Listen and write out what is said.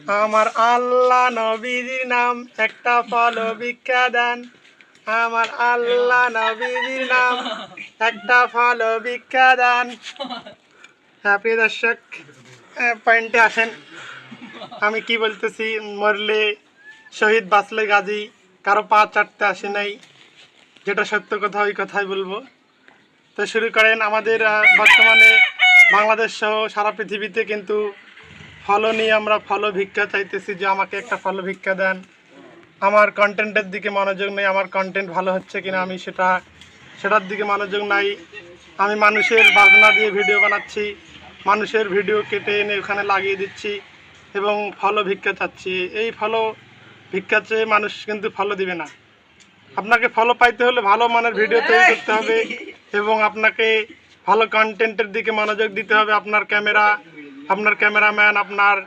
আমার আল্লাহ নবীজির নাম একটা ফলো ভিক্ষা দেন। আমার আল্লাহ নবীজির নাম একটা ফলো ভিক্ষা দেন। হ্যাঁ প্রিয় দর্শক, পয়েন্টে আসেন। আমি কি বলতেছি, মরলে শহীদ বাঁচলে গাজী, কারো পা চাটতে আসে নাই, যেটা সত্য কথা ওই কথাই বলবো। তো শুরু করেন। আমাদের বর্তমানে বাংলাদেশ সহ সারা পৃথিবীতে কিন্তু ফলো নিয়ে আমরা ফলো ভিক্ষা চাইতেছি, যে আমাকে একটা ফলো ভিক্ষা দেন। আমার কন্টেন্টের দিকে মনোযোগ নেই, আমার কন্টেন্ট ভালো হচ্ছে কিনা আমি সেটার দিকে মনোযোগ নাই। আমি মানুষের বাজনা দিয়ে ভিডিও বানাচ্ছি, মানুষের ভিডিও কেটে এনে ওখানে লাগিয়ে দিচ্ছি এবং ফলো ভিক্ষা চাচ্ছি। এই ফলো ভিক্ষা চেয়ে মানুষ কিন্তু ফলো দিবে না। আপনাকে ফলো পাইতে হলে ভালো মানের ভিডিও তৈরি করতে হবে এবং আপনাকে ভালো কন্টেন্টের দিকে মনোযোগ দিতে হবে। আপনার ক্যামেরাম্যান, আপনার